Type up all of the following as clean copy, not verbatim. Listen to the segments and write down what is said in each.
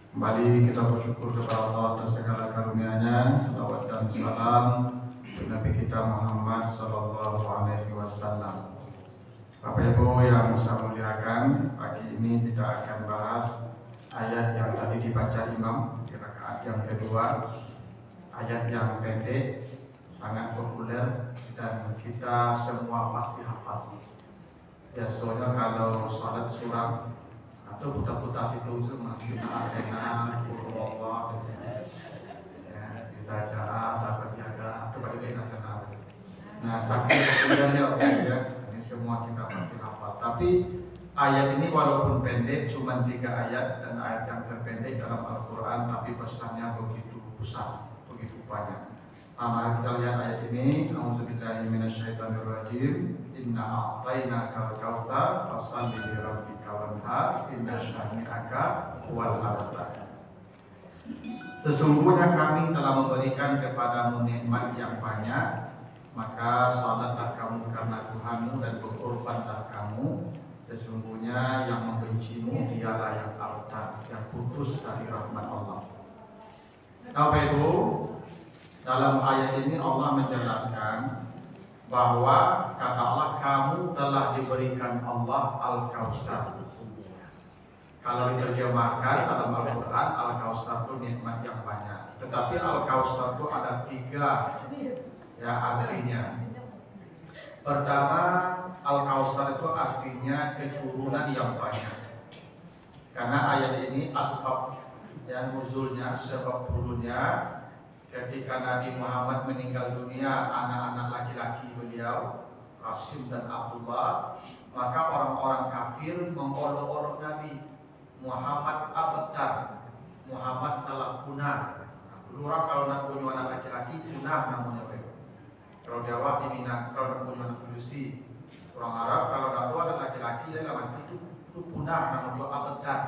Kembali kita bersyukur kepada Allah atas segala karunia-Nya. Salawat dan salam untuk Nabi kita Muhammad Sallallahu Alaihi Wasallam. Bapak Ibu yang saya muliakan, pagi ini kita akan bahas ayat yang tadi dibaca Imam di rakaat yang kedua. Ayat yang pendek, sangat populer dan kita semua pasti hafal. Biasanya kalau salat surah atau putar-putar situ semua kita arena Allah ya bisa cara dapat jaga atau bagaimana kenal. Nah saking populernya ya ini semua kita pasti hafal. Tapi ayat ini walaupun pendek cuma 3 ayat dan ayat yang terpendek dalam Al-Quran, tapi pesannya begitu besar, begitu banyak. Mari kita lihat ayat ini. A'udzubillahi minasyaitonirrajim. Inna a'tainakal kautsar fashalli li rabbika wanhar inna syani'aka huwal abtar. Sesungguhnya kami telah memberikan kepadamu nikmat yang banyak, maka salatlah kamu karena Tuhanmu dan berkorbanlah kamu. Sesungguhnya yang membencimu dialah yang abtar, yang putus dari rahmat Allah. Bapak Ibu, dalam ayat ini Allah menjelaskan bahwa kata Allah, kamu telah diberikan Allah Al-Kautsar. Kalau diterjemahkan dalam Al-Quran, Al-Kautsar itu nikmat yang banyak. Tetapi Al-Kautsar itu ada 3 ya artinya. Pertama, Al-Kautsar itu artinya keturunan yang banyak. Karena ayat ini asbab yang nuzulnya, sebab turunnya ketika Nabi Muhammad meninggal dunia, anak-anak laki-laki beliau Qasim dan Abdullah, maka orang-orang kafir mengolok-olok Nabi Muhammad abtar, Muhammad telah punah. Dulu orang kalau nak punya anak laki-laki punah namanya. Kalau Jawa ini kalau nak punya anak bulusi. Orang Arab kalau nak dua anak laki-laki dia mati itu punah namanya abtar.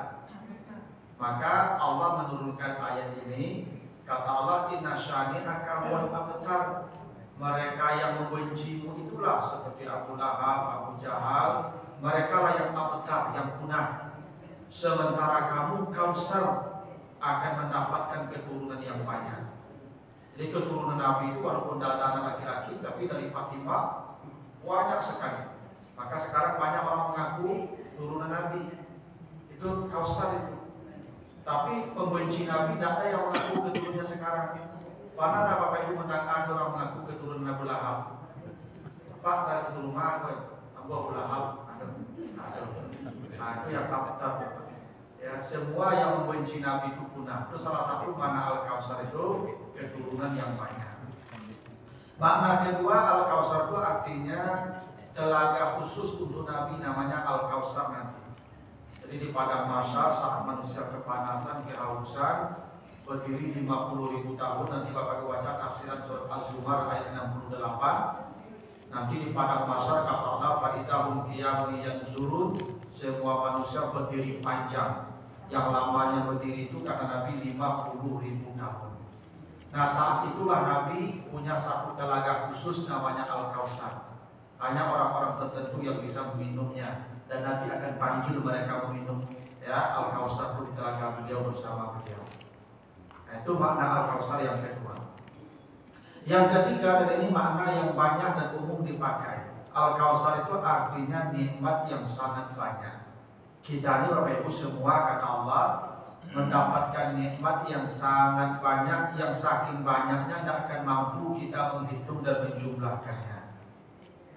Maka Allah menurunkan ayat ini. Kata Allah, inna syani'aka huwal abtar. Mereka yang membencimu itulah seperti Abu Lahab, Abu Jahal. Mereka lah yang abtar, yang punah. Sementara kamu Kautsar akan mendapatkan keturunan yang banyak. Jadi keturunan Nabi itu walaupun dari anak laki-laki, tapi dari Fatimah banyak sekali. Maka sekarang banyak orang mengaku turunan Nabi. Itu Kautsar itu. Tapi pembenci Nabi tidak ada yang mengaku keturunannya sekarang. Mana ada Bapak Ibu mendengar orang mengaku keturunan Abu Lahab? Pak dari keturunan apa? Abu Lahab ada. Nah itu yang tak. Ya semua yang membenci Nabi itu punah. Itu salah satu mana Al-Kautsar itu keturunan yang banyak. Makna kedua Al-Kautsar itu artinya telaga khusus untuk Nabi, namanya Al-Kautsar nanti. Jadi di padang mahsyar saat manusia kepanasan, kehausan, berdiri 50.000 tahun. Nanti Bapak baca tafsiran surat Az-Zumar ayat 68. Nanti di padang mahsyar kata Allah, faizahum qiyamun yanzurun, semua manusia berdiri panjang. Yang lamanya berdiri itu kata Nabi 50.000 tahun. Nah saat itulah Nabi punya satu telaga khusus namanya Al-Kautsar. Hanya orang-orang tertentu yang bisa meminumnya. Dan nanti akan panggil mereka meminum ya Al-Kautsar itu di telaga beliau bersama beliau. Nah, itu makna Al-Kautsar yang kedua. Yang ketiga, dan ini makna yang banyak dan umum dipakai. Al-Kautsar itu artinya nikmat yang sangat banyak. Kita ini Bapak Ibu semua kata Allah mendapatkan nikmat yang sangat banyak, yang saking banyaknya tidak akan mampu kita menghitung dan menjumlahkannya.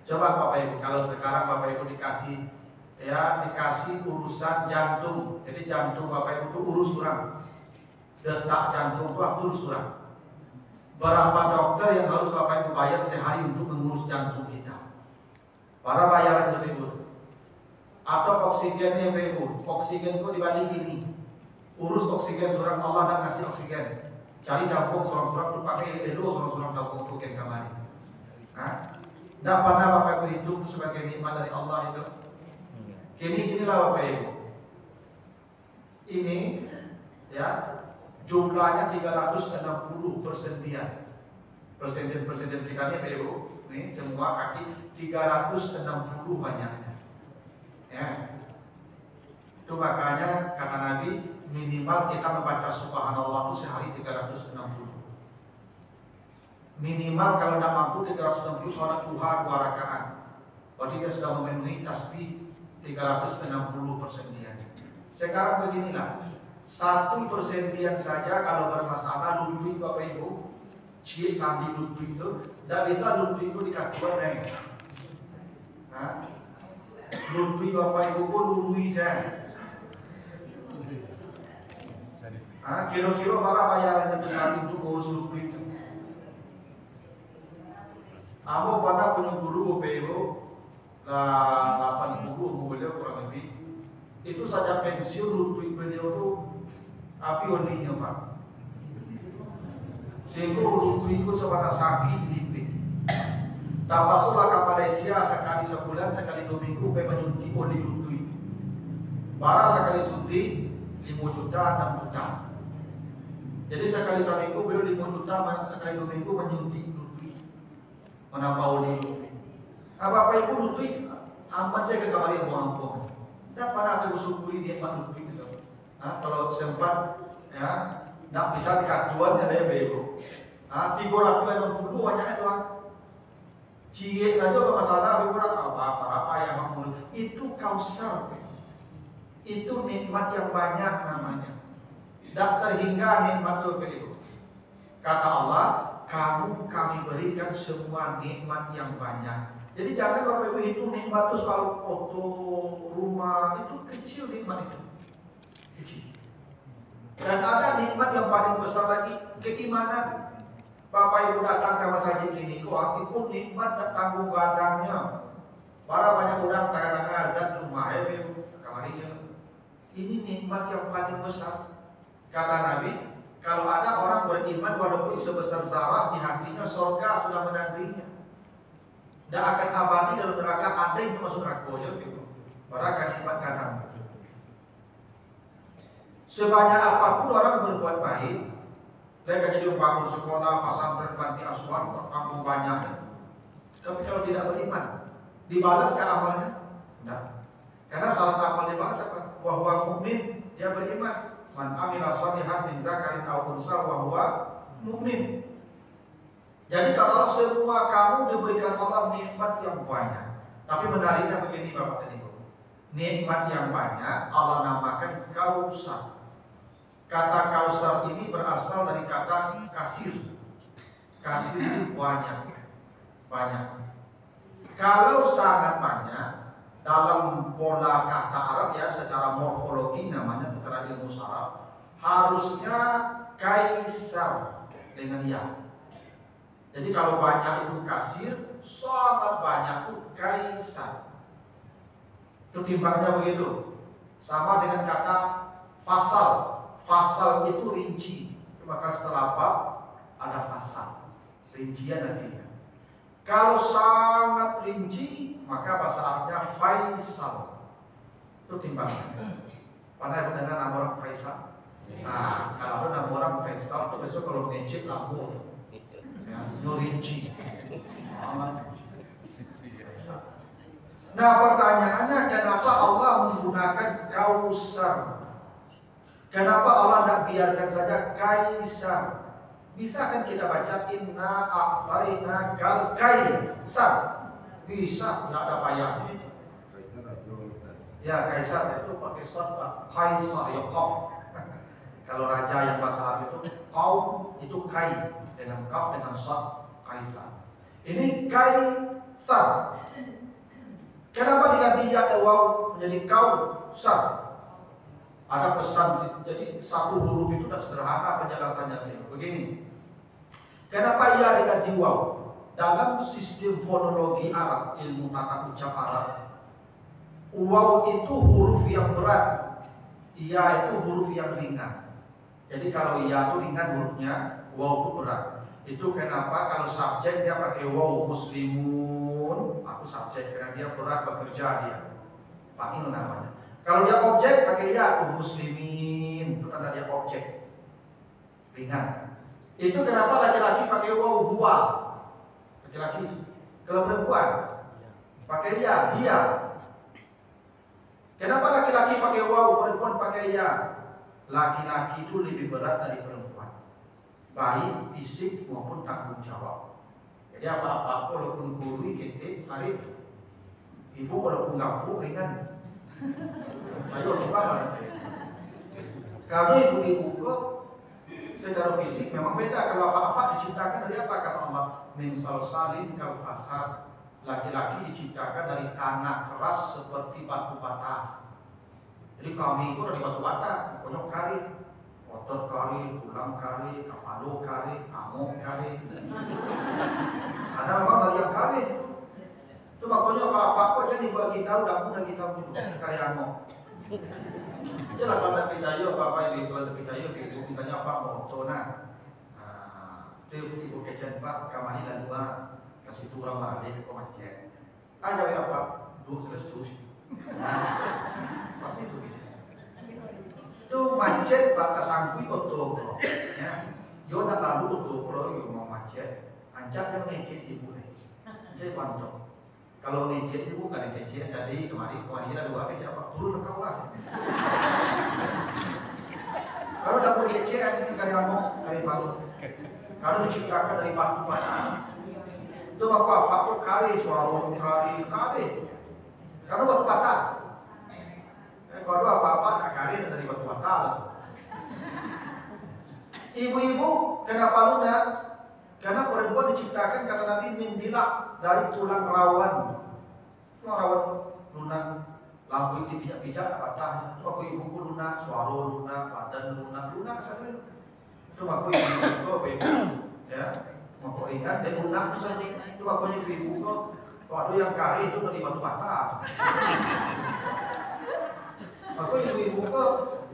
Coba Bapak Ibu, kalau sekarang Bapak Ibu dikasih urusan jantung. Jadi jantung Bapak Ibu itu urus orang. Detak jantung itu urus orang. Berapa dokter yang harus Bapak Ibu bayar sehari untuk mengurus jantung kita? Para bayaran Bapak Ibu. Atau oksigennya Bapak Ibu. Oksigen itu dibanding ini. Urus oksigen orang, Allah dan ngasih oksigen. Cari jantung orang-orang itu pakai edo orang-orang jantung oksigen kemarin. Tidak pernah Bapak Ibu hidup sebagai nikmat dari Allah itu. Inilah Bapak Ibu. Ini ya jumlahnya 360 persendian. Persediaan kita ini Bapak Ibu, ini semua kaki 360 banyaknya. Ya. Itu makanya kata Nabi, minimal kita membaca subhanallah itu sehari 360. Minimal kalau tidak mampu 360 sholat duha 2 rakaat. Berarti dia sudah memenuhi tasbih 360 persendian. Sekarang beginilah, 1% saja kalau bermasalah lutui Bapak Ibu, cie sandi lutui itu, tidak bisa lutui itu dikatuan naik. Lutui Bapak Ibu kok lutui saya. Kira-kira malah bayarannya berarti untuk ngurus lutui itu. Amo pada punya guru Bapak Ibu, 80 beliau kurang lebih. Itu saja pensiun lutui beliau itu api waninya Pak. Sehingga lutui itu sebatas sakit dilipik. Tak masuklah ke Malaysia sekali sebulan, sekali 2 minggu, menyuntik oli lutui. Bara sekali suntik 5 juta, 6 juta. Jadi sekali seminggu beliau 5 juta, sekali 2 minggu menyuntik lutui, menambah oli lutui. Bapak Ibu lutui, aman saya ke kamar yang buang-buang. Tidak pada aku syukuri dia Pak lutui itu. Kalau sempat, ya, tidak bisa dikatuan ya dia bego. 360 banyaknya doang. Cie saja bermasalah, apa yang kamu itu kausal. Itu nikmat yang banyak namanya. Tak terhingga nikmat itu. Kata Allah, kami berikan semua nikmat yang banyak. Jadi jangan Bapak Ibu hitung nikmat itu soal foto, rumah, itu kecil nikmat itu. Kecil. Dan ada nikmat yang paling besar lagi, keimanan. Bapak Ibu datang ke masjid ini, kok ikut nikmat dan tanggung badannya. Para banyak orang kadang-kadang azan rumah kamarinya. Ini nikmat yang paling besar. Kata Nabi, kalau ada orang beriman walaupun sebesar zarah di hatinya, surga sudah menantinya. Tidak akan abadi dalam neraka, ada yang masuk neraka gitu. Barakan nikmat kadang. Sebanyak apapun orang berbuat baik, mereka jadi bangun sekolah, pesantren, panti asuhan, kampung banyak. Tapi kalau tidak beriman, dibalas ke amalnya? Tidak. Karena syarat amal dibalas apa? Wa huwa mu'min, dia beriman. Man amila shalihan min zakarin aw unsa wa huwa mu'min. Jadi kalau semua kamu diberikan Allah nikmat yang banyak. Tapi menariknya begini Bapak dan Ibu. Nikmat yang banyak Allah namakan kausar. Kata kausar ini berasal dari kata kasir. Kasir itu banyak. Kalau sangat banyak, dalam pola kata Arab ya, secara morfologi namanya, secara ilmu syaraf, harusnya kaisar dengan ya. Jadi kalau banyak itu kasir, sangat banyak itu kaisar. Itu timbangnya begitu. Sama dengan kata fasal. Fasal itu rinci. Maka setelah bab ada fasal. Rincian nantinya. Kalau sangat rinci, maka bahasa Arabnya faisal. Itu timbangnya. Pernah mendengar nama orang Faisal? Nah, kalau ada nama orang Faisal, itu besok kalau ngecek lampu. Ya, rinci. Nah, pertanyaannya kenapa Allah menggunakan kausar? Kenapa Allah tidak biarkan saja kaisar? Bisa kan kita baca inna a'tayna kal kaisar? Bisa, tidak ada payah. Ya, kaisar itu pakai sod, kaisar ya kaf. Kalau raja yang bahasa Arab itu kaum itu kai dengan kaf dengan sod, kaisar. Ini kaisar. Kenapa diganti ya waw menjadi kausar? Ada pesan, jadi satu huruf itu tidak sederhana penjelasannya. Begini, kenapa ia diganti waw? Dalam sistem fonologi Arab, ilmu tata ucap Arab, waw itu huruf yang berat, ia itu huruf yang ringan. Jadi kalau ia itu ringan hurufnya, waw itu berat. Itu kenapa kalau subjek dia pakai waw, muslimun, aku subjek karena dia berat bekerja dia, fa'il namanya. Kalau dia objek pakai ya, muslimin, itu tanda dia objek ringan. Itu kenapa laki-laki pakai waw huwa, laki-laki. Kalau perempuan pakai ya, dia. Kenapa laki-laki pakai waw, perempuan pakai ya? laki-laki itu lebih berat dari perempuan, baik fisik maupun tanggung jawab. Jadi apa-apa walaupun guru kita tarik, ibu walaupun gabung ringan. Saya lupa. Karena ibu-ibu kok secara fisik memang beda. Kalau apa-apa diciptakan dari apa kata Allah? Min salsalin kal fakhar. Laki-laki diciptakan dari tanah keras seperti batu bata. Jadi kami itu dari batu bata, pokoknya kari, otot kari, tulang kari, kepala kari, amok kari. Ada memang dari yang kari. Itu pokoknya apa-apa kok jadi buat kita udah punya kita punya kari amok. Jelas kalau tidak percaya apa-apa yang kalau tidak percaya ibu misalnya apa mau cona, itu ibu kecen pak kamari dan dua kasih turang balik ke macet. Aja apa dua terus pasti itu bisa. Itu macet pak kesangkui kotor, ya. Yo nak lalu kotor kalau yo mau macet, ancak yang macet ibu deh, macet pantau. Kalau ngecet itu bukan ngecet, jadi kemarin kemarin dua ngecet apa turun ke kawah. Kalau tak boleh ngecet, ini dari amok, dari palu. Kalau diciptakan dari batu bata, itu apa pun kari, suara kari. Kalau batu bata, kalau apa nak kari dari batu bata. Ibu-ibu kenapa lunak? Karena perempuan diciptakan kata Nabi min dilak dari tulang rawan. Tulang rawan lunak, lampu itu bijak-bijak patah. Itu aku ibuku lunak, suara lunak, badan lunak saja. Itu aku ibuku ya, mau ingat dia lunak itu saja. Itu aku ibuku waktu yang kari itu dari batu bata. Aku ibu-ibuku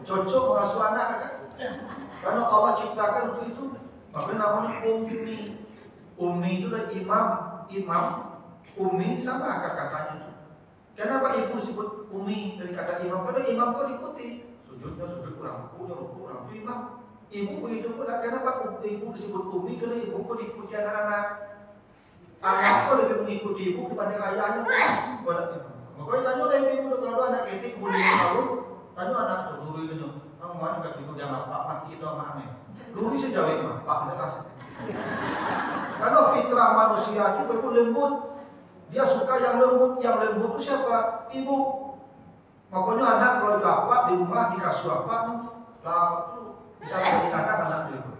cocok mengasuh anak kan? Karena Allah ciptakan untuk itu. Makanya namanya ummi. Ummi itu adalah imam. Ummi sama akar katanya itu. Kenapa ibu disebut ummi dari kata imam? Karena imam kok diikuti. Sujudnya sujud kurang, ruku kurang. Itu imam. Ibu begitu pula. Kenapa ibu disebut ummi? Karena ibu kok diikuti anak-anak. Anak kok lebih mengikuti ibu dibanding ayahnya. Makanya tanya oleh ibu kalau anak ketik kemudian tahun, tanya anak tuh dulu itu. Kamu mana kat ibu jangan pak mati itu sama aneh. Dulu sih jawab mah, Pak jelas. Karena fitrah manusia itu lembut. Dia suka yang lembut itu siapa? Ibu. Makanya anak kalau dapat di rumah dikasih apa lalu bisa jadi anak itu.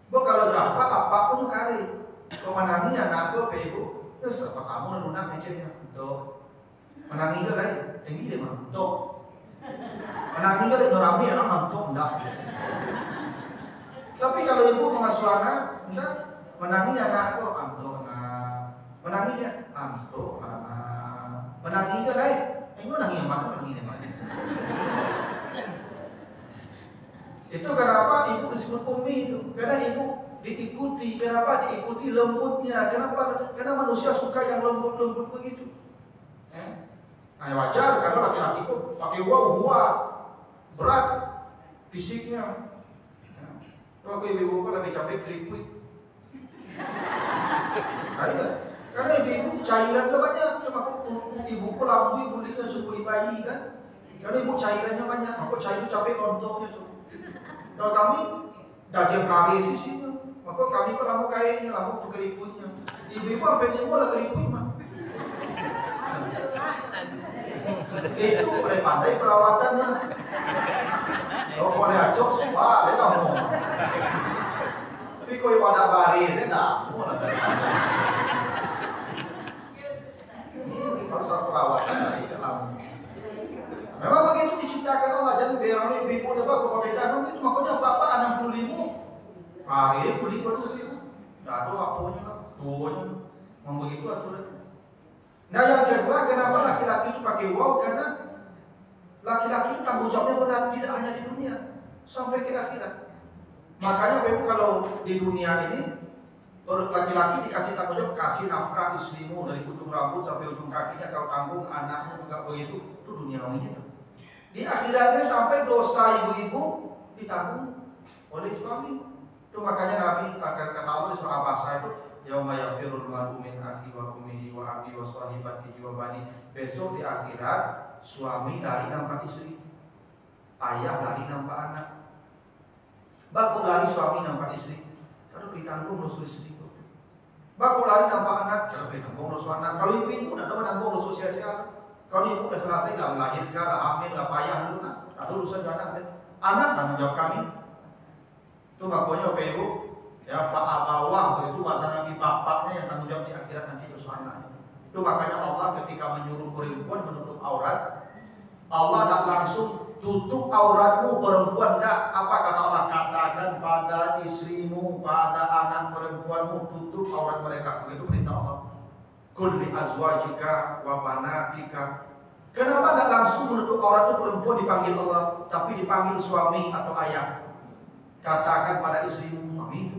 Kalau dapat apapun kari. Kalau menangi anak tuh ibu, terus apa kamu lunak mencetnya? Tuh. Menangi ke lain, tinggi deh mah. Tuh. Menangi ke lain nyurami anak mantuk enggak. Tapi kalau ibu mengasuh anak, enggak menangi anak kok antuk anak, menanginya antuk anak, menangi ke lain, ibu menangi yang mana menangi yang mana? Itu kenapa ibu disebut ummi itu? Karena ibu diikuti, kenapa diikuti lembutnya? Kenapa? Karena manusia suka yang lembut begitu. Nah wajar karena laki-laki kok pakai kuat, berat fisiknya. Kalau ibu kok lagi capek keriput. Ayo, karena ibu cairan tuh banyak. Cuma ibuku lambui kulitnya seperti bayi kan. Karena ibu cairannya banyak. Aku cair capek lontongnya tuh. Kalau kami daging kari sisinya. Maka kami kok lambung kainnya, lambung keriputnya. Ibu sampai jempol keriput mah. Itu boleh pandai perawatannya. Oh boleh acok semua, dia kamu. Tapi kau yang ada baris, dia tak semua. Ini harus perawatan lagi dalam. Memang begitu diciptakan Allah. Jangan biar ibu dapat kau berbeda. Itu makanya apa 60.000. Hari kulit baru itu. Tak ada apanya lah. Tuanya. Memang begitu aturan. Nah yang kedua, kenapa laki-laki itu pakai wow? Karena laki-laki itu tanggung jawabnya berat tidak hanya di dunia, sampai ke akhirat. Makanya memang kalau di dunia ini laki-laki dikasih tanggung jawab, kasih nafkah istrimu dari ujung rambut sampai ujung kakinya kau tanggung, anakmu enggak begitu, itu duniawinya. Di akhiratnya sampai dosa ibu-ibu ditanggung oleh suami. Itu makanya Nabi akan kata Allah di surah Abasa itu, yauma yafirul mar'u min akhi wa ummihi wa abi wa sahibatihi wa bani. Besok di akhirat suami dari nama istri. ayah lari nampak anak. Bakul lari suami nampak istri. Kalau ditanggung rusuh istri. Bakul lari nampak anak, kalau ditanggung rusuh anak. Kalau ibu nak tahu nanggung rusuh sia-sia. Kalau ibu dah selesai lah melahirkan, lah hamil, lah payah dulu nak. Tak ada urusan anak. Anak tanggung jawab kami. Itu makanya ibu. Ya, fa'abawah itu bahasa Nabi bapaknya yang tanggung jawab di akhirat nanti itu anak. Itu makanya Allah ketika menyuruh perempuan menutup aurat, Allah tak langsung tutup auratmu perempuan, tak. Apa kata Allah? Katakan pada istrimu, pada anak perempuanmu, tutup aurat mereka. Begitu perintah Allah. Kul li azwajika wa banatika. Kenapa tak langsung menutup aurat itu perempuan dipanggil Allah, tapi dipanggil suami atau ayah? Katakan pada istrimu, suami itu.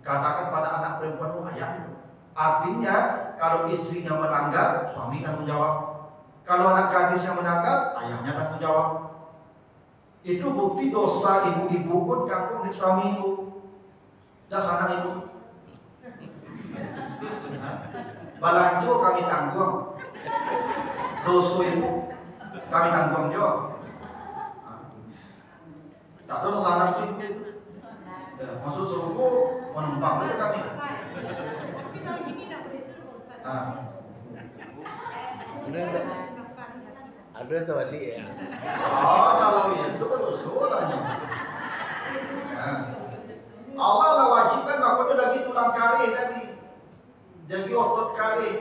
Katakan pada anak perempuanmu, ayah itu. Artinya kalau istrinya melanggar, suami tanggung jawab. Kalau anak gadis yang melanggar, ayahnya tanggung jawab. Itu bukti dosa ibu-ibu pun kampung di suami ibu. Jasana ibu. Balanjo kami tanggung. Dosa ibu kami tanggung juga. Tak ada sana itu. Maksud suruhku menumpang saja kami. Tapi kalau gini tidak boleh turun Ustaz. Ada yang tadi ya. Oh, kalau itu kan usulannya. Ya. Allah lah wajibkan makanya lagi tulang kari tadi. Jadi otot kari.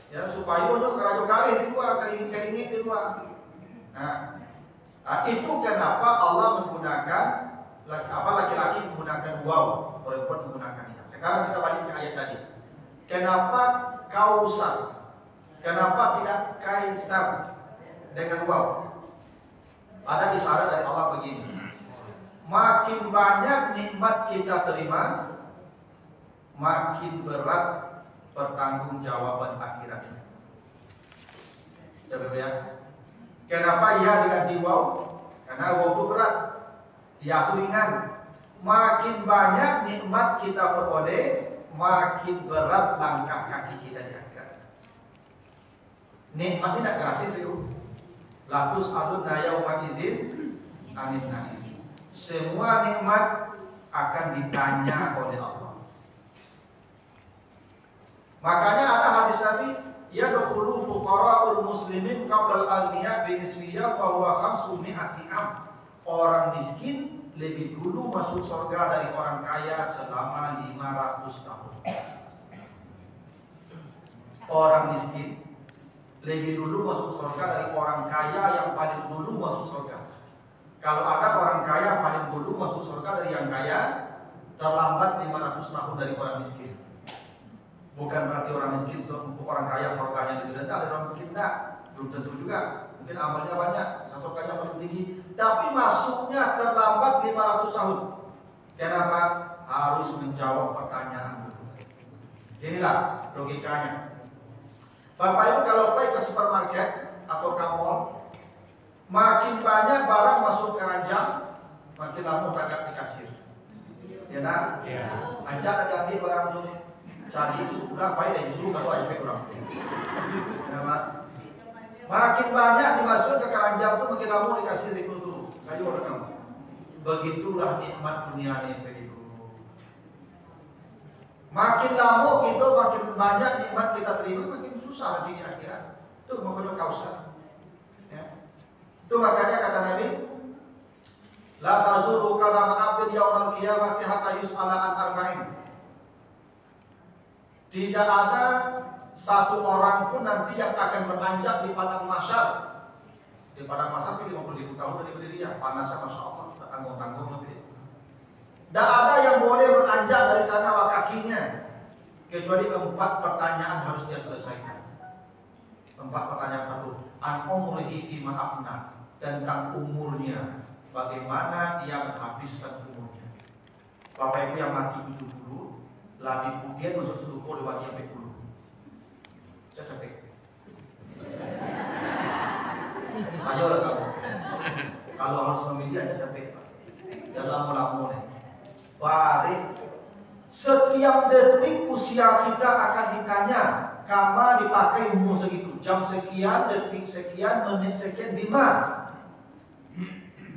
Ya supaya untuk kerajo kari di luar, keringin di luar. Nah, itu kenapa Allah menggunakan laki-laki menggunakan waw, perempuan menggunakan ya. Sekarang kita balik ke ayat tadi. Kenapa kausar? Kenapa tidak kaisar dengan waw? Ada isyarat dari Allah begini. Makin banyak nikmat kita terima, makin berat pertanggungjawaban akhirat. Ya. Kenapa ya tidak di waw? Karena waw itu berat. Ya itu ringan. Makin banyak nikmat kita peroleh, makin berat langkah kaki kita di akhirat. Nikmat tidak gratis itu. Lakus alun yauma izin amin naim. Semua nikmat akan ditanya oleh Allah. Makanya ada hadis Nabi, yadkhulu fuqara'ul muslimin qabla al-aghniya bi nisfiyya wa huwa 500 am. Orang miskin lebih dulu masuk surga dari orang kaya selama 500 tahun. Orang miskin lebih dulu masuk surga dari orang kaya yang paling dulu masuk surga. Kalau ada orang kaya paling dulu masuk surga dari yang kaya, terlambat 500 tahun dari orang miskin. Bukan berarti orang miskin untuk orang kaya surganya lebih rendah dari orang miskin, enggak. Belum tentu juga. Mungkin amalnya banyak, surganya paling tinggi, tapi masuknya terlambat 500 tahun. Kenapa? Harus menjawab pertanyaan dulu. Inilah logikanya. Bapak Ibu kalau pergi ke supermarket atau ke mall, makin banyak barang masuk keranjang, makin lama agak di kasir. Ya nak? Ajak ada ambil barang tu, cari itu kurang baik dan justru kalau aja kurang. Kenapa? Makin banyak dimasuk ke keranjang tu, makin lama dikasih itu dulu. Kayu orang kamu. Begitulah nikmat dunia ini begitu. Makin lama kita makin banyak nikmat kita terima, makin susah nanti di akhirat. Itu makanya kausa. Ya. Itu makanya kata Nabi, la tazuru kalaman abdil yaumal qiyamati hatta yus'ala an arba'in. Tidak ada satu orang pun nanti yang akan beranjak di padang mahsyar. Di padang mahsyar 50.000 tahun dari berdiri, panasnya Masya Allah, tanggung-tanggung lebih. Tidak ada yang boleh beranjak dari sana kakinya, kecuali 4 pertanyaan harus dia selesaikan. 4 pertanyaan. Satu, an umrihi fi ma afna, tentang umurnya, bagaimana dia menghabiskan umurnya. Bapak Ibu yang mati 70, lebih putih masuk seluruh lewat yang 40. Saya capek. Ayo lah kamu. Kalau harus memilih aja capek. Dalam melamun. Barik. Setiap detik usia kita akan ditanya, kamu dipakai umur segitu, jam sekian, detik sekian, menit sekian, di mana?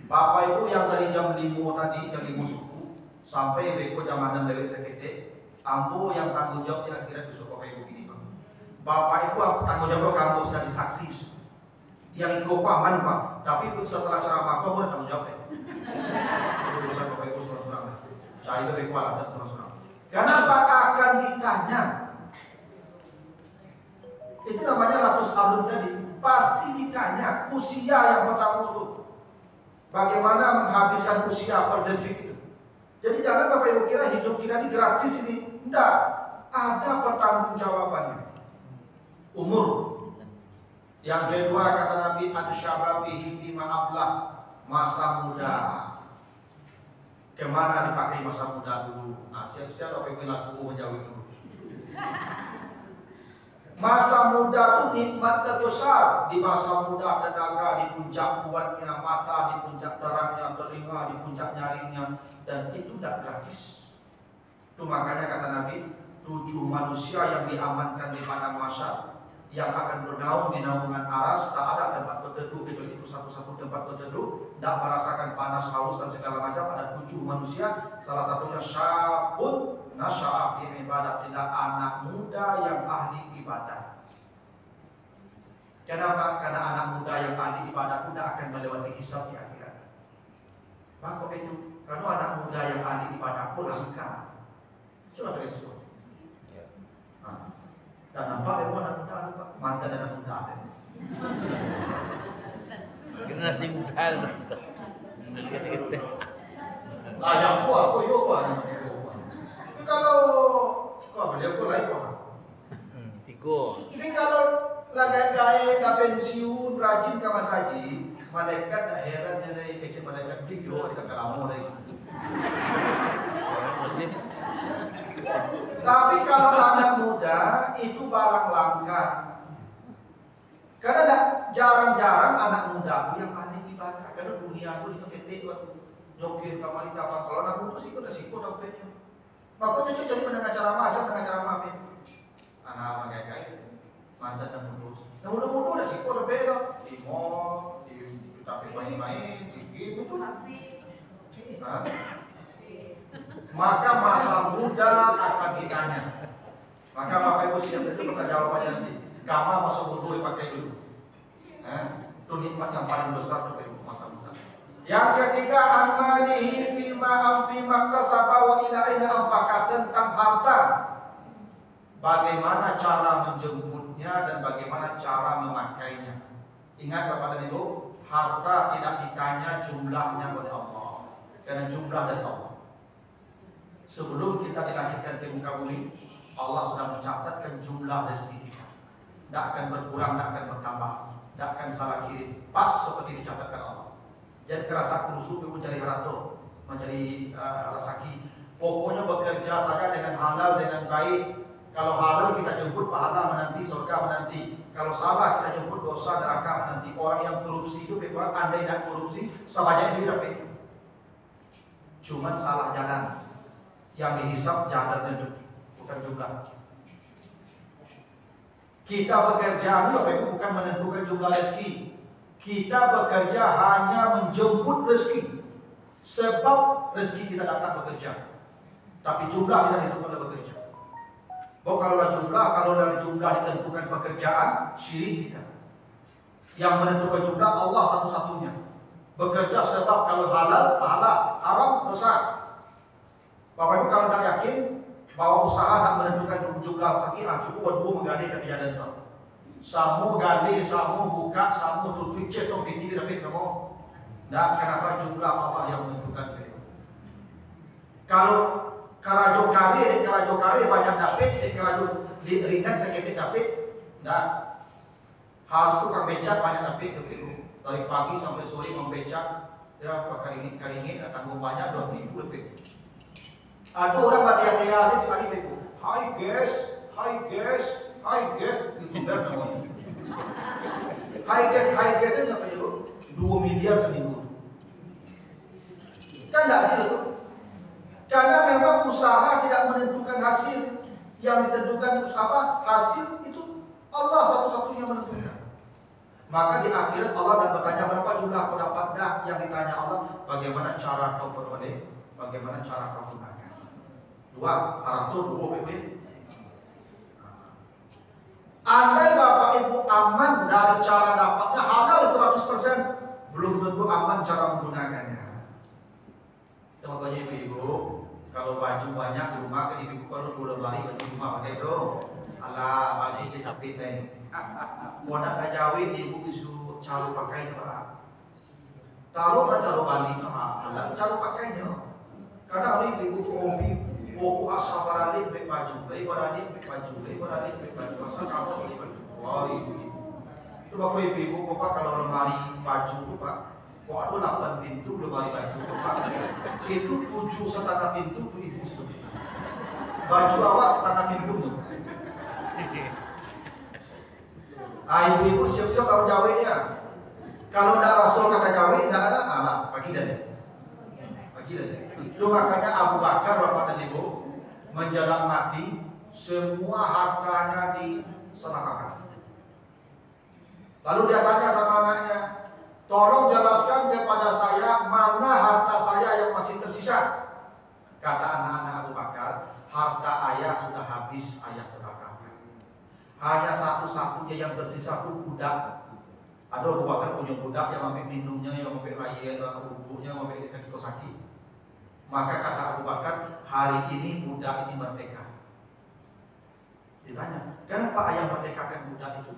Bapak Ibu yang dari jam 5 tadi, jam 5 subuh sampai beko jam 6 dari sekete, ambo yang tanggung jawab kira-kira besok Bapak Ibu gini Pak. Bapak Ibu aku tanggung jawab kamu sudah disaksi. Yang ikut aman Pak, tapi setelah ceramah kau boleh tanggung jawab ya. Itu urusan Bapak Ibu surah-surah. Cari itu beko alasan surah-surah. Kenapa akan ditanya? Itu namanya lapus alun tadi. Pasti ditanya usia yang pertama itu. Bagaimana menghabiskan usia per detik itu. Jadi jangan Bapak Ibu kira hidup kita ini gratis ini. Tidak. Ada pertanggungjawabannya. Umur. Yang kedua kata Nabi ad-syababihi fima ablah, masa muda. Kemana dipakai masa muda dulu? Nah, siap-siap Bapak Ibu laku menjawab dulu. Masa muda itu nikmat terbesar. Di masa muda tenaga di puncak kuatnya, mata di puncak terangnya, telinga di puncak nyaringnya, dan itu tidak gratis. Itu makanya kata Nabi, 7 manusia yang diamankan di padang mahsyar, yang akan bernaung di naungan aras, tak ada tempat berteduh kecuali itu satu-satu tempat berteduh, tidak merasakan panas, haus dan segala macam. Ada 7 manusia, salah satunya syabun nasya'a fi ibadatillah, anak muda yang ahli ibadah. Kenapa? Karena anak muda yang ahli ibadah tidak akan melewati hisab di akhirat. Maka itu, karena anak muda yang ahli ibadah pun langka. Coba beresiko. Nah, dan nampak memang anak muda, mantan anak muda. Kena nasi muda. Yang kuat, koyo kuat. Kalau beliau pun lain orang. Tiko. Ini kalau lagi kaya pensiun rajin ke masjid, malaikat dah heran jadi kecil malaikat tiga di kakalamu lagi. Tapi kalau anak muda itu barang langka. Karena jarang-jarang anak muda yang ahli ibadah. Karena dunia itu diketik buat jokin kamar apa. Kalau anak muda sih udah sikut dompetnya. Makanya jadi mendengar ceramah, saya mendengar ceramah ini. Anak-anak kayak mantan dan muda. Yang muda-muda udah sih, udah beda. Di mall, di tapi main-main, di game itu. Maka masa muda akan ditanya. Maka Bapak Ibu siap itu bukan jawabannya nanti. Kamu masa muda dipakai dulu. Itu nikmat yang paling besar Bapak Ibu masa muda. Yang ketiga, amalihi fima kasaba wa ila aina anfaqa, tentang harta. Bagaimana cara menjemputnya dan bagaimana cara memakainya. Ingat Bapak dan Ibu, harta tidak ditanya jumlahnya oleh Allah, karena jumlah dari Allah. Sebelum kita dilahirkan ke muka bumi, Allah sudah mencatatkan jumlah rezeki kita. Tidak akan berkurang, tidak akan bertambah, tidak akan salah kirim. Pas seperti dicatatkan Allah. Jadi kerasa kursu mencari harta, mencari rezeki. Pokoknya bekerja saja dengan halal, dengan baik. Kalau halal kita jemput pahala menanti, surga menanti. Kalau salah kita jemput dosa neraka menanti. Orang yang korupsi itu memang andai tidak korupsi, sama aja dia dapat. Cuma salah jalan. Yang dihisap jalan bukan jumlah. Kita bekerja itu bukan menentukan jumlah rezeki. Kita bekerja hanya menjemput rezeki. Sebab rezeki kita datang bekerja. Tapi jumlah kita ditentukan oleh bekerja. Kalau dari jumlah ditentukan pekerjaan, syirik kita. Yang menentukan jumlah Allah satu-satunya. Bekerja sebab kalau halal, pahala, haram, dosa. Bapak Ibu kalau tidak yakin bahwa usaha tak menentukan jumlah rezeki, cukup dua menggali tapi ada dua. Samu gali, samu buka, samu tutup cek, atau pinti tidak sama. Nah, kenapa jumlah Allah yang menentukan itu? Kalau karajo kare banyak dapat, karajo ringan sedikit dapat. Nah, harus tukang becak banyak dapat itu. Dari pagi sampai sore membecak, ya pakai karingin tanggung banyak 2.000 lebih. Ada orang bertiga-tiga sih kali itu. Hi guys, itu dah namanya. Hi guys itu apa itu? 2 miliar seminggu. Kan tidak gitu. Karena memang usaha tidak menentukan hasil. Yang ditentukan itu apa? Hasil itu Allah satu-satunya menentukan. Maka di akhirat Allah akan bertanya, berapa jumlah kau dapat? Dah, yang ditanya Allah, bagaimana cara kau beroleh, bagaimana cara kau gunakan. Dua, harta dua PP. Andai Bapak Ibu aman dari cara dapatnya halal 100%, belum tentu aman cara menggunakannya. Contohnya ibu-ibu, kalau baju banyak di rumah, kan ibu kalau dua lemari baju rumah pakai bro, alah bagi capit nih. Mau nak kajawin ibu isu cara pakainya pak. Taruh cara balik halal cara pakainya. Karena ibu hobi, oh asal baralik beli baju, beli baralik beli baju, beli baralik beli baju, asal kamu beli baju. Wah ibu. Itu bapak ibu bapak kalau lemari baju tuh pak. Kok ada 8 pintu lemari baju pak. Itu 7,5 pintu tuh ibu sebetulnya. Baju awak setengah pintu tuh. Ibu-ibu siap-siap kalau jawabnya. Kalau tidak rasul kata jawab, tidak ada alat. Bagi dah. Itu makanya Abu Bakar Bapak dan Ibu menjelang mati semua hartanya disedekahkan. Lalu dia tanya sama anaknya, tolong jelaskan kepada saya mana harta saya yang masih tersisa. Kata anak-anak Abu Bakar, harta ayah sudah habis ayah sedekahkan. Hanya satu-satunya yang tersisa itu budak. Ada Abu Bakar punya budak yang ambil minumnya, yang ambil air, yang ambil bubuknya, yang ambil ikan kosaki. Maka kata Abu Bakar, hari ini budak ini merdeka. Ditanya, kenapa ayah merdekakan budak itu?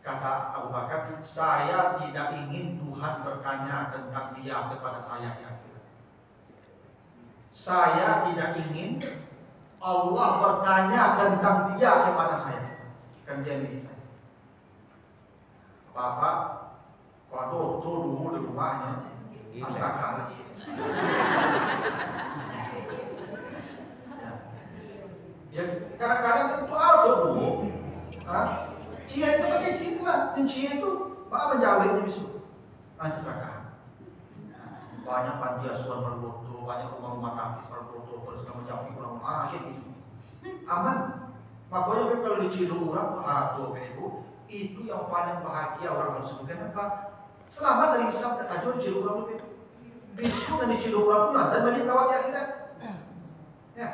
Kata Abu Bakar, saya tidak ingin Tuhan bertanya tentang dia kepada saya di akhirat. Saya tidak ingin Allah bertanya tentang dia kepada saya. Kan dia milik saya. Bapak, kalau dulu di rumahnya, astaga. Ya, kadang-kadang itu ada dulu. Cia itu pakai cia lah, dan cia itu apa menjawabnya bisu? Astaga. Banyak panti asuhan berboto, banyak rumah-rumah takis berboto, terus kamu jawab kurang gitu. Aman. Makanya kalau diciduk orang harap tuh ibu, itu yang paling bahagia orang harus sebutkan apa? Selamat dari hisab dan tajur ciduk orang itu. Bisu dan diciduk orang pun dan balik kawat di akhirat. Ya.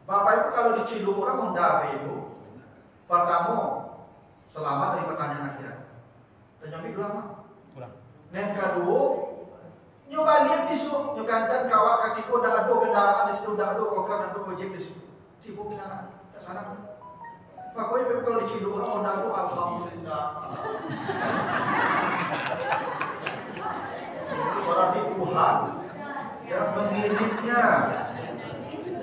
Bapak Ibu kalau diciduk orang mendap ibu, pertama selamat dari pertanyaan akhirat. Dan nyampe ulama. Yang kedua, nyoba lihat bisu, nyokantan kawat kakiko dan ada kendaraan di situ, dan ada kokar dan ada gojek di situ. Sibuk kendaraan, ke sana. Makanya kalau diciduk orang mendap, alhamdulillah. Berarti Tuhan yang mengirimnya.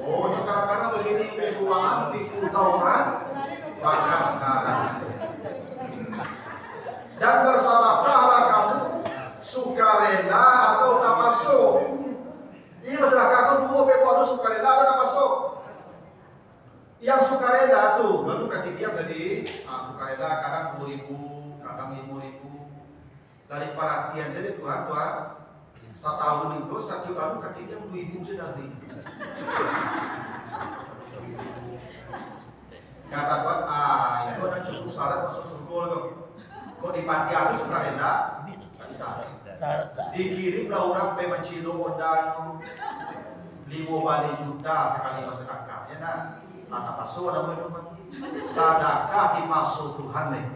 Oh, itu kadang-kadang begini keduaan, fikul tauran, bahkan dan bersedekahlah kamu sukarela atau tamasuk. Ini masalah kamu dua pepodo sukarela atau tamasuk. Yang sukarela tuh, lalu kaki dia tadi, sukarela kadang 2.000, kadang 5.000. Dari perhatian jadi Tuhan, setahun itu satu lalu kaki dia 2.000 sedari. Kata Tuhan, itu udah cukup syarat masuk surga loh. Kok di panti asuhan sukarela? Tidak bisa. Dikirim lah orang pe mencilo ondang 5 juta sekali sedekah. Ya nah, anak pasu ada itu mah. Sedekah dimasuk Tuhan nih.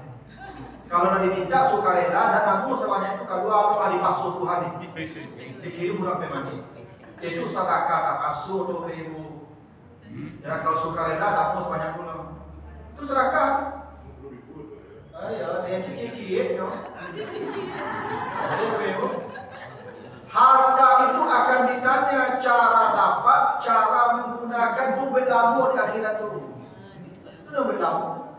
Kalau nanti diminta sukarela dan kamu semuanya itu kalau apa dimasuk Tuhan nih. Dikirim orang pe mandi. Itu sedekah tak pasu tuh ibu. Ya kalau sukarela kamu semuanya pun. Itu sedekah. Ayo, dia cicit yo. Harta itu akan ditanya cara dapat, cara menggunakan duit lamu di akhirat itu. Itu duit lamu.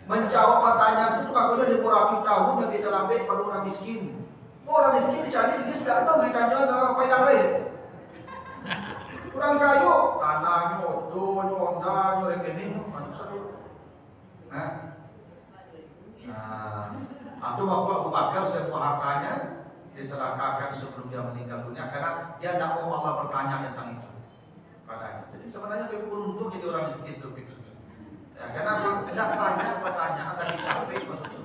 Menjawab pertanyaan itu makanya di berapa tahun yang kita lambat pada orang miskin. Orang miskin dicari dia sudah tahu ditanya apa yang lain. Kurang kayu, tanah, nyodo, nyonda, rekening, manusia itu. Atau Bapak Abu Bakar semua hartanya disedekahkan sebelum dia meninggal dunia karena dia tidak mau Allah bertanya tentang itu. Padanya. Jadi sebenarnya beruntung jadi orang miskin itu. Ya, karena tidak banyak pertanyaan dan dicapai maksudnya.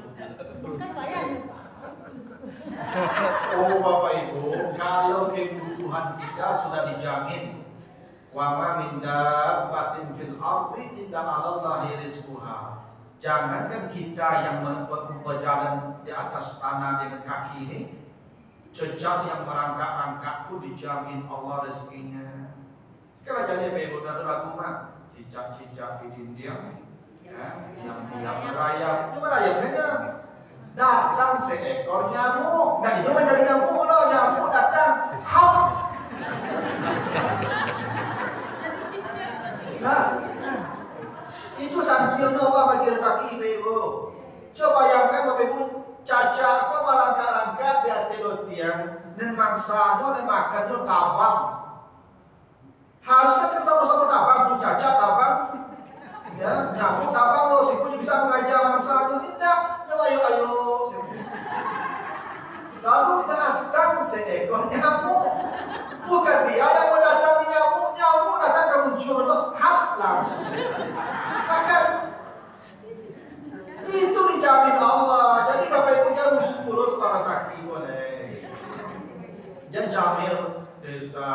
Oh Bapak Ibu, kalau kebutuhan kita sudah dijamin, wa ma min dabbatin fil ardi illa 'alallahi rizquha. Jangankan kita yang berjalan di atas tanah dengan kaki ini, jejak yang merangkak-rangkak itu dijamin Allah rezekinya. Kalau jadi bebo dan rumah, cicak-cicak di dinding, ya, yang dia merayap, saja. Datang seekor nyamuk, nah itu menjadi nyamuk loh, nyamuk datang, hap. Nah, itu santinya Allah bagi rezeki bebo. Coba bayangkan Bapak Ibu, caca apa merangkak-rangkak di hati tiang, dan mangsanya dan makannya tabang. Harusnya kan sama-sama tabang, tuh caca tabang, ya nyamuk tabang loh, sikunya bisa mengajar mangsanya, tidak. Ayo. Lalu datang seekor nyamuk. Bukan dia yang mendatangi nyamuk, nyamuk datang ke muncul hap langsung. Maka itu dijamin Allah. Jadi Bapak Ibu jangan urus para sakti boleh. Jangan jamil desa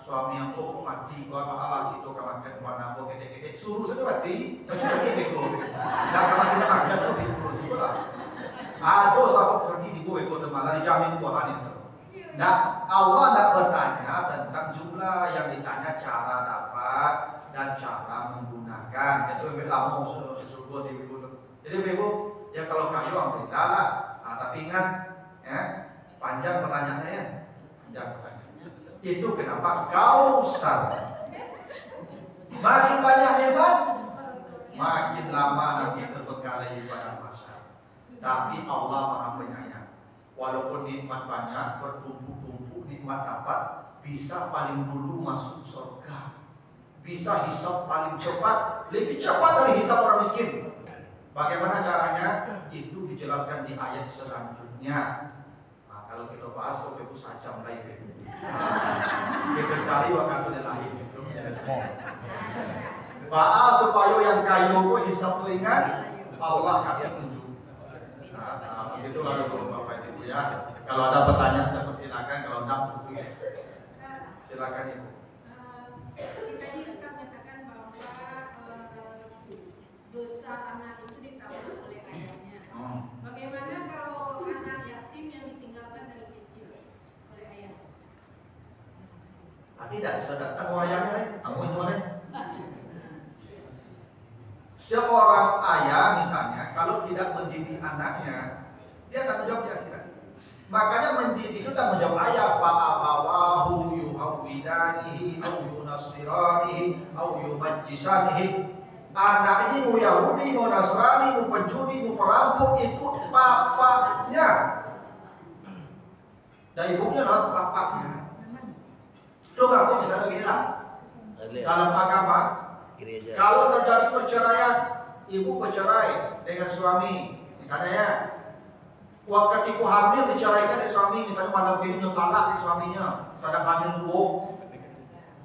suami yang kok mati gua Allah situ kamakan warna kok kete-kete suruh saja mati. Macam dia bego. Dah kamakan makan tuh itu lah. Aduh sahabat sakti di gue malah dijamin Tuhan itu. Nah, Allah tidak bertanya tentang jumlah, yang ditanya cara dapat dan cara menggunakan. Itu lebih lama suruh di ibu. Jadi ibu, ya kalau kayu alhamdulillah lah. Nah, tapi ingat, ya panjang pertanyaannya ya. Panjang pertanyaan. Itu kenapa kausar. Makin banyak hebat, makin lama nanti terbengkalai pada masa. Tapi Allah Maha Penyayang. Walaupun nikmat banyak, bertumpuk-tumpuk nikmat dapat, bisa paling dulu masuk surga. Bisa hisab paling cepat, lebih cepat dari hisab orang miskin. Bagaimana caranya? Itu dijelaskan di ayat selanjutnya. Nah, kalau kita bahas, Bapak Ibu saja mulai kita cari waktu lain besok. Bahas supaya yang kayu hisab ringan, Allah kasih tunjuk. Nah, begitulah dulu Bapak Ibu ya. Kalau ada pertanyaan saya persilakan, kalau tidak silakan Ibu. Tadi Ustaz katakan bahwa dosa anak itu ditanggung oleh ayahnya. Bagaimana kalau anak yatim yang ditinggalkan dari kecil oleh ayah? Tidak, sudah datang ayahnya, kamu boleh. Seorang ayah misalnya kalau tidak mendidik anaknya, dia tanggung jawab di akhirat. Makanya mendidik itu tanggung jawab ayah. Fa'abawahu yuhawwidanihi au yunassiranihi au yumajjisanihi. Anak ini mau Yahudi, mau Nasrani, mau penjudi, mau perampok, ikut bapaknya. Dan ibunya adalah bapaknya. Coba aku bisa beginilah. Dalam agama, kalau terjadi perceraian, ibu bercerai dengan suami, misalnya ya, waktu ibu hamil diceraikan dari suami, misalnya malam ini talak di suaminya, sedang hamil dua.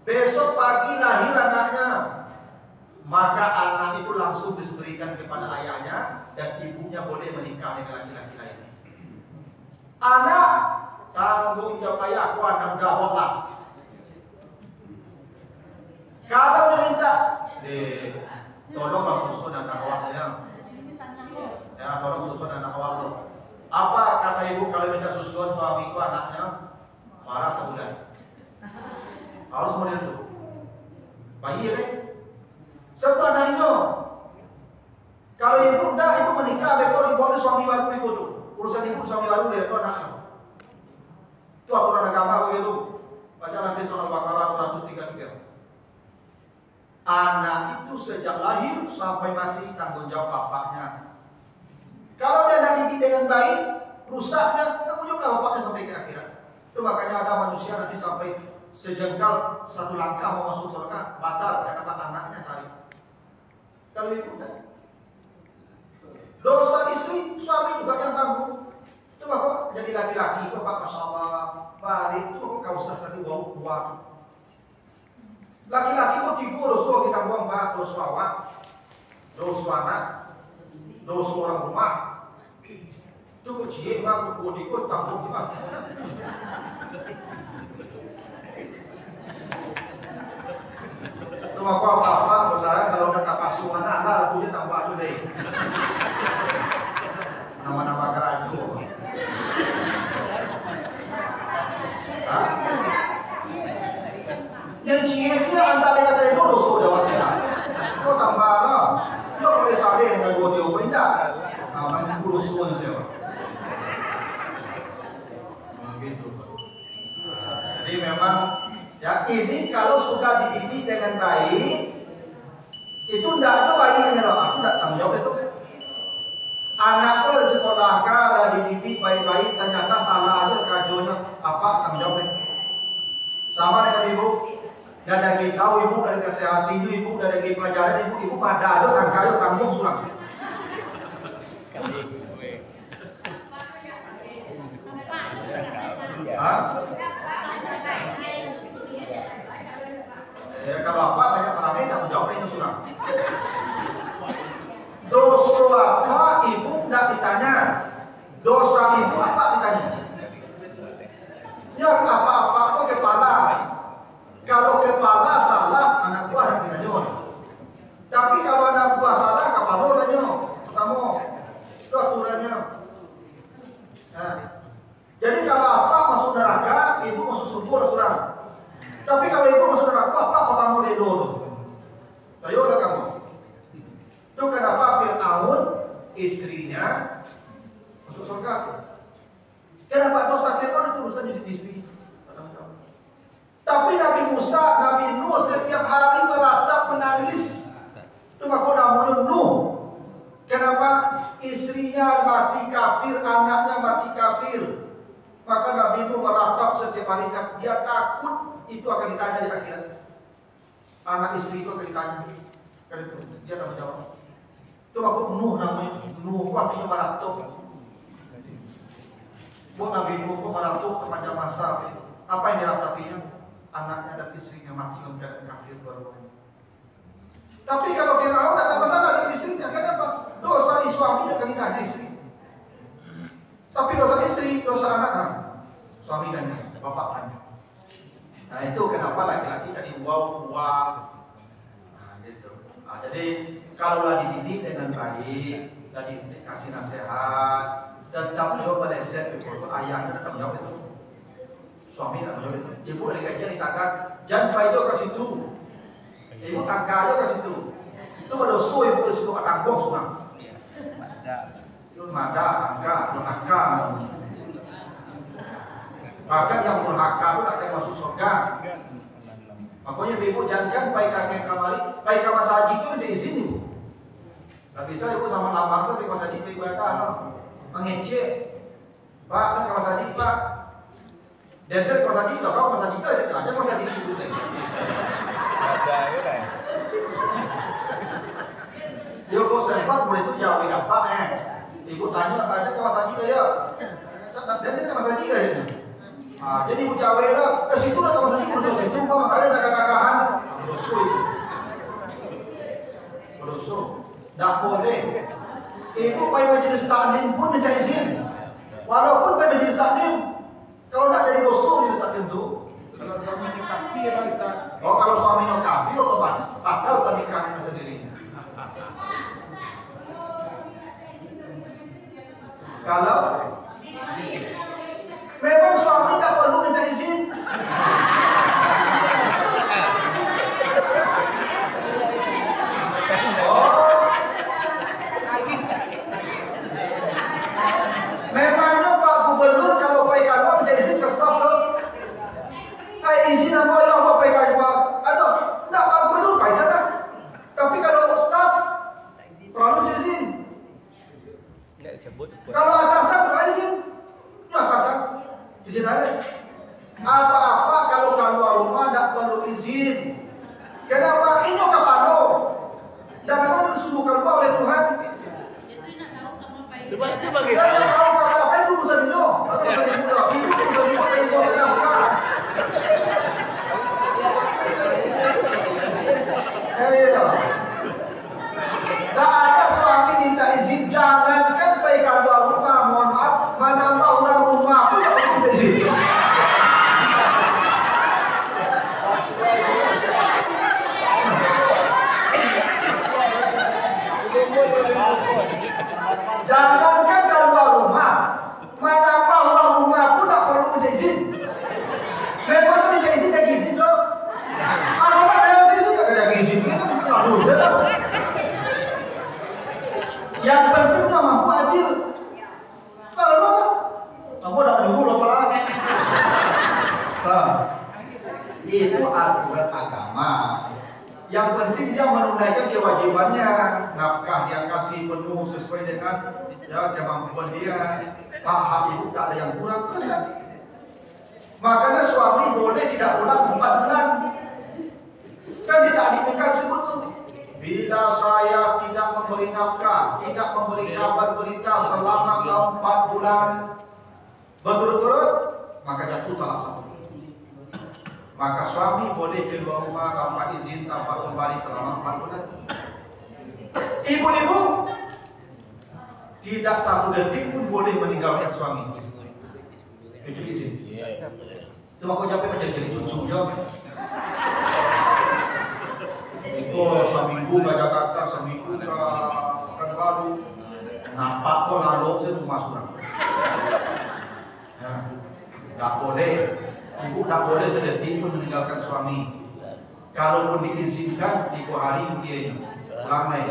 Besok pagi lahir anaknya, maka anak itu langsung diberikan kepada ayahnya dan ibunya boleh menikah dengan laki-laki lain. Anak tanggung jawab ayah, aku akan jawab lah. Kalau meminta, tolonglah susun anak awaknya. Ya, tolong susun anak awak. Apa kata ibu kalau minta susun suamiku anaknya? Marah sebulan. Harus model itu. Bayi ya kan? Sebenarnya, kalau ibu enggak, ibu menikah, bekor dibawa suami baru itu tuh. Urusan ibu suami baru dia itu anaknya. Itu aturan agama begitu. Baca nanti soal Al-Baqarah 133. Anak itu sejak lahir sampai mati tanggung jawab bapaknya. Kalau dia tidak dididik dengan baik, rusaknya tanggung jawab bapaknya sampai ke akhirat. Itu makanya ada manusia nanti sampai sejengkal satu langkah mau masuk surga, batal karena anaknya tarik. Kalau itu tidak. Dosa istri, suami juga yang tanggung. Coba kok jadi laki-laki, kok Pak Masya Allah, balik itu kok kau usah tadi bau kuat. Laki-laki kok tipu dosa kita buang pak, dosa awak, dosa anak, dosa orang rumah. Cukup cie mah kuku ikut tanggung sih mah. Cuma kau apa bos saya kalau udah kapasitas mana anda lakunya tambah aja deh. Nama-nama keraju. Yang cieknya anda dengan dari dulu sudah wakilnya. Kau tambah lah. Kau boleh sadar dengan gua dia pindah. Main bulu suun siapa? Begitu. Jadi memang ya ini kalau sudah dididik dengan baik itu tidak ada bayinya loh. Aku tidak tanggung jawab itu. Anakku di sekolah kalau dididik baik-baik ternyata salah aja kerajuannya apa tanggung jawabnya? Sama dengan ibu. Dan dari tahu ibu dari kesehatan ibu dari pelajaran ibu pada aja tangkayo tanggung sulang. Ya kalau apa banyak orangnya tanggung jawab itu sudah. Dosa apa ibu tidak ditanya. Dosa ibu apa ditanya. Yang apa-apa itu kepala. Kalau kepala salah anak buah yang ditanya. Tapi kalau anak buah salah kepala nanya. Pertama itu aturannya. Nah, jadi kalau apa masuk neraka, ibu masuk surga sudah. Tapi kalau ibu masuk neraka, apa kamu ridho? Ayo udah kamu. Itu kenapa Fir'aun istrinya masuk surga? Kenapa dosa Fir'aun itu urusan istri? Tapi Nabi Musa, Nabi Nuh setiap hari meratap menangis. Itu aku namun Nuh. Kenapa istrinya mati kafir, anaknya mati kafir? Maka Nabi Nuh meratap setiap hari. Dia takut itu akan ditanya di akhirat. Anak istri itu akan ditanya. Dia akan menjawab. Itu aku Nuh namanya. Nuh artinya meratap. Buat Nabi Nuh meratap sepanjang masa. Apa yang diratapinya? Anaknya dan istrinya mati dalam keadaan kafir baru-baru. Tapi kalau Fir'aun tidak ada masalah dengan istrinya, kenapa? Dosa suami tidak ditanya istri. Tapi dosa istri, dosa anak, suami dan bapak tanya. Nah itu kenapa laki-laki tadi uang. Nah gitu. Nah, jadi kalau dididik dengan baik, tadi kasih nasihat, tetap beliau meleset itu ayahnya tetap jawab itu. Suami tidak menjawab itu. Ibu dari kajian ditangkap, jangan faido ke situ. Ibu tangkap aja ke situ. Itu berdosa ibu ke situ tangkap sudah. Mada, angka. Bahkan yang durhaka itu tak akan masuk surga. Makanya ibu jangan baik kakek kamari, baik kamar saji itu diizin ibu. Tak bisa ibu sama lambang sampai kamar saji itu ibadah mengecek. Pak, kan kamar saji pak. Dan saya kamar saji itu, kamar saji itu saya aja kamar saji itu deh. Dia kok sempat boleh itu jawab apa Ibu tanya ada kamar saji itu ya. Dan dia kamar saji kayaknya. Jadi ibu jawab lah, ke situ lah kamar saji urusan situ, kok makanya ada kakak-kakahan. Berusuh. Tak boleh. Ibu pai majelis taklim pun minta izin. Walaupun pai majelis taklim, kalau tak jadi dosa majelis taklim itu. Kalau suaminya kafir, Ustaz. Oh, kalau suaminya kafir otomatis batal pernikahannya sendiri. Kalau memang suami tak perlu minta izin. Memangnya Pak Gubernur kalau PKK minta izin ke staf loh. Izin apa yang apa PKK Pak? Aduh, enggak Pak Gubernur Pak sana. Tapi kalau staf perlu izin. Kalau atasan Pak izin. Ya atasan izin aja. Apa-apa kalau keluar rumah tidak perlu izin. Kenapa? Ini kapano. Dan memang disuruh keluar oleh Tuhan. Coba kita Saya tahu apa itu urusan itu. Atau urusan itu. Ibu urusan itu yang kau sedangkan. Iya. Tak ada suami minta izin. Jangankan baik keluar rumah. Mohon maaf. Itu aturan agama. Yang penting dia menunaikan kewajibannya, nafkah dia kasih penuh sesuai dengan kemampuan dia. Hak ibu tak ada yang kurang, selesai. Makanya suami boleh tidak pulang 4 bulan. Kan tidak dikenal sebut tuh. Bila saya tidak memberi nafkah, tidak memberi kabar berita selama 4 bulan berturut-turut, maka jatuh talak satu. Maka suami boleh keluar rumah tanpa izin, tanpa kembali selama 4 bulan. Ibu-ibu tidak 1 detik pun boleh meninggalkan suami. Kecuali izin. Cuma kau jawab jadi cucu jawab. Itu seminggu ke Jakarta, seminggu ke Pekanbaru. Nampak kok lalu saya rumah surah. Ya, tak boleh. Ibu tak boleh sedetik pun meninggalkan suami. Kalaupun diizinkan 3 hari dia ramai.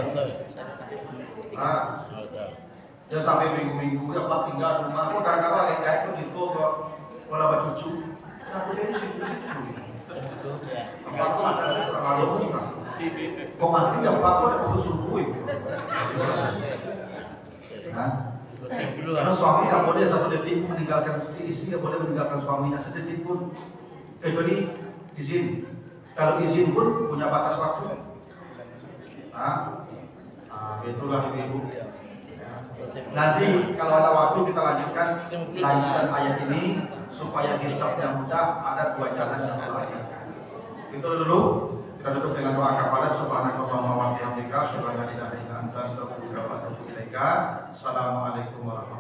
Dia sampai minggu-minggu dapat tinggal rumah. Kok kadang-kadang lagi kayak gitu kok pola bercucu. Kenapa dia situ-situ? Apa ada terlalu suka? Kok mati ya Pak? Kok ada suruh karena suami tak boleh 1 detik pun meninggalkan istri, tak boleh meninggalkan suaminya sedetik pun, kecuali izin. Kalau izin pun punya batas waktu. Itulah ibu-ibu. Nanti kalau ada waktu kita lanjutkan ayat ini supaya hisabnya mudah. Ada 2 jalan yang lain. Itu dulu. Kita tutup dengan doa kafarat. Subhanakallahumma wa bihamdika, asyhadu an la ilaha illa anta, astaghfiruka wa atubu ilaika. Assalamualaikum warahmatullahi wabarakatuh.